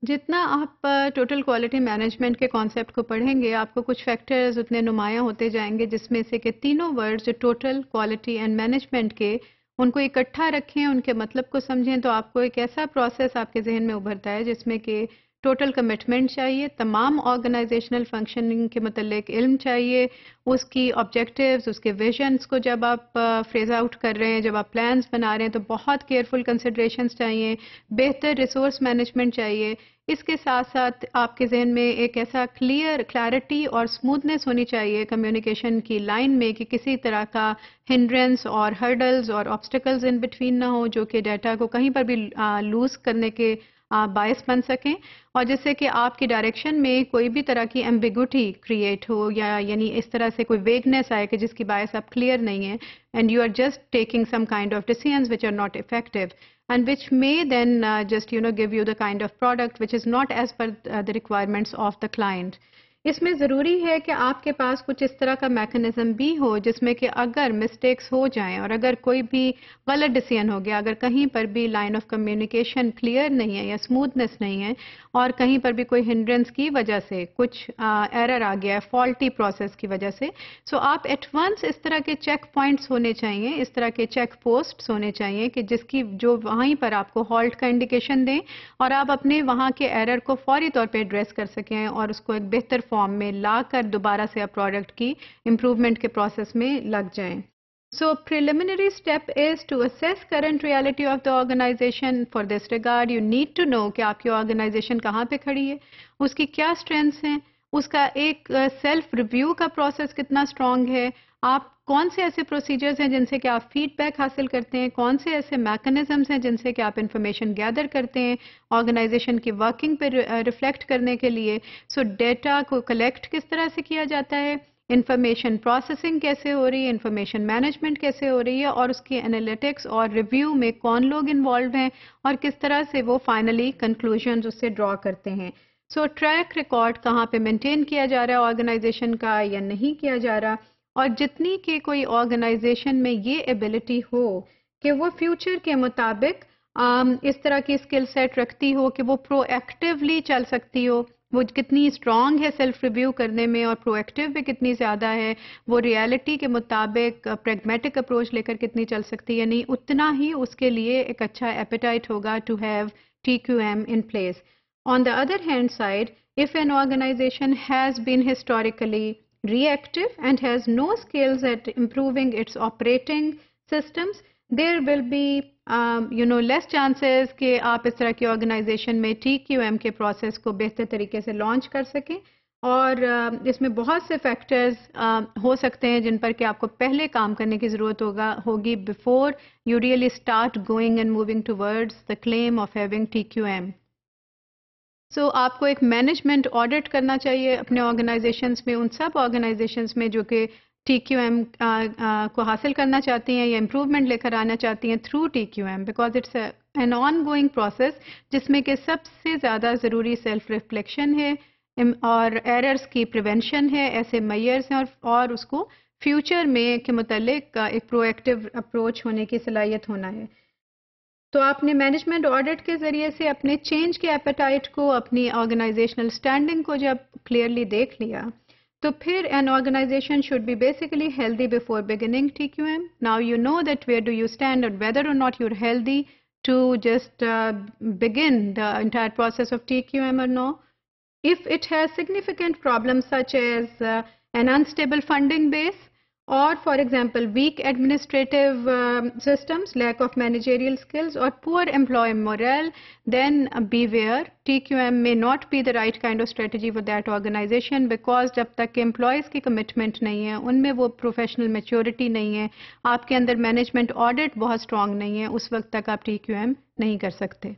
جتنا آپ total quality management کے کانسیپٹ کو پڑھیں گے آپ کو کچھ فیکٹرز اتنے نمایاں ہوتے جائیں گے جس میں سے کہ تینوں ورڈز جو ٹوٹل کوالٹی اینڈ مینجمنٹ کے ان کو اکٹھا رکھیں ان کے مطلب کو سمجھیں تو آپ کو ایک ایسا پروسیس آپ کے ذہن میں ابھرتا ہے جس میں کہ ٹوٹل کمٹمنٹ چاہیے، تمام آرگنائزیشنل فنکشننگ کے متعلق علم چاہیے، اس کی آبجیکٹیوز اس کے ویژنس کو جب آپ فریز آؤٹ کر رہے ہیں، جب آپ پلانز بنا رہے ہیں تو بہت کیئرفل کنسیڈریشنز چاہیے، بہتر ریسورس مینجمنٹ چاہیے۔ اس کے ساتھ ساتھ آپ کے ذہن میں ایک ایسا کلیئرٹی اور اسموتھنس ہونی چاہیے کمیونیکیشن کی لائن میں کہ کسی طرح کا ہنڈرنس اور ہرڈلز اور آبسٹیکلز ان بٹوین نہ ہو جو کہ ڈیٹا کو کہیں پر بھی لوز کرنے کے باعث بن سکیں، اور جس سے کہ آپ کی ڈائریکشن میں کوئی بھی طرح کی ایمبیگوٹی کریٹ ہو یا یعنی اس طرح سے کوئی ویگنس آئے کہ جس کی باعث آپ کلیئر نہیں ہیں and you are just taking some kind of decisions which are not effective and which may then just give you the kind of product which is not as per the requirements of the client. اس میں ضروری ہے کہ آپ کے پاس کچھ اس طرح کا mechanism بھی ہو جس میں کہ اگر مسٹیکس ہو جائیں اور اگر کوئی بھی غلط ڈیسیژن ہو گیا، اگر کہیں پر بھی لائن آف کمیونیکیشن کلیئر نہیں ہے یا اسموتھنس نہیں ہے اور کہیں پر بھی کوئی ہنڈرنس کی وجہ سے کچھ ایرر آ گیا ہے فالٹی پروسیس کی وجہ سے، سو آپ ایٹ ونس اس طرح کے چیک پوائنٹس ہونے چاہیے، اس طرح کے چیک پوسٹس ہونے چاہیے کہ جس کی جو وہیں پر آپ کو ہالٹ کا انڈیکیشن دیں اور آپ اپنے وہاں کے ایرر کو فوری طور پہ ایڈریس کر سکیں اور اس کو ایک بہتر فارم میں لا کر دوبارہ سے آپ پروڈکٹ کی امپروومنٹ کے پروسیس میں لگ جائیں۔ So preliminary step is to assess current reality of the organization. For this regard, you need to know کہ آپ کی آرگنائزیشن کہاں پہ کھڑی ہے، اس کی کیا اسٹرینتھس ہیں، اس کا ایک سیلف ریویو کا پروسیس کتنا اسٹرانگ ہے، آپ کون سے ایسے پروسیجرز ہیں جن سے کہ آپ فیڈ بیک حاصل کرتے ہیں، کون سے ایسے میکنزمز ہیں جن سے کہ آپ انفارمیشن گیدر کرتے ہیں آرگنائزیشن کی ورکنگ پہ ریفلیکٹ کرنے کے لیے۔ سو ڈیٹا کو کلیکٹ کس طرح سے کیا جاتا ہے، انفارمیشن پروسیسنگ کیسے ہو رہی ہے، انفارمیشن مینجمنٹ کیسے ہو رہی ہے اور اس کی انالیٹکس اور ریویو میں کون لوگ انوالوڈ ہیں اور کس طرح سے وہ فائنلی کنکلوژنز اس سے ڈرا کرتے ہیں۔ سو ٹریک ریکارڈ کہاں پہ مینٹین کیا جا رہا ہے آرگنائزیشن کا یا نہیں کیا جا رہا، اور جتنی کہ کوئی آرگنائزیشن میں یہ ایبلٹی ہو کہ وہ فیوچر کے مطابق اس طرح کی اسکل سیٹ رکھتی ہو کہ وہ پرو ایکٹیولی چل سکتی ہو، وہ کتنی اسٹرانگ ہے سیلف ریویو کرنے میں اور پرو ایکٹیو بھی کتنی زیادہ ہے، وہ ریالٹی کے مطابق پریگمیٹک اپروچ لے کر کتنی چل سکتی ہے، نہیں اتنا ہی اس کے لیے ایک اچھا ایپیٹائٹ ہوگا to have TQM in place. On the other hand side, if an organization has been historically reactive and has no skills at improving its operating systems, there will be less chances کہ آپ اس طرح کی organization میں TQM کے process کو بہتر طریقے سے لانچ کر سکیں، اور اس میں بہت سے فیکٹرز ہو سکتے ہیں جن پر کہ آپ کو پہلے کام کرنے کی ضرورت ہوگی before you really start going and moving towards the claim of having TQM. سو آپ کو ایک مینجمنٹ آڈٹ کرنا چاہیے اپنے آرگنائزیشنز میں، ان سب آرگنائزیشنز میں جو کہ TQM کو حاصل کرنا چاہتی ہیں یا امپروومنٹ لے کر آنا چاہتی ہیں through TQM، because it's an ongoing process جس میں کہ سب سے زیادہ ضروری سیلف ریفلیکشن ہے اور ایررز کی پریونشن ہے، ایسے میئرز ہیں اور اس کو فیوچر میں کے متعلق ایک پرو ایکٹیو اپروچ ہونے کی صلاحیت ہونا ہے۔ تو آپ نے مینجمنٹ آڈٹ کے ذریعے سے اپنے چینج کے ایپیٹائٹ کو، اپنی آرگنائزیشنل اسٹینڈنگ کو جب کلیئرلی دیکھ لیا تو پھر an organization should be basically healthy before beginning TQM. Now you know that where do you stand and whether or not you're healthy to just begin the entire process of TQM or no. If it has significant problems such as an unstable funding base, or for example weak administrative systems, lack of managerial skills or poor employee morale, then beware. TQM may not be the right kind of strategy for that organization, because جب تک کہ employees کی commitment نہیں ہے، ان میں وہ professional maturity نہیں ہے، آپ کے اندر management audit بہت strong نہیں ہے، اس وقت تک آپ TQM نہیں کر سکتے۔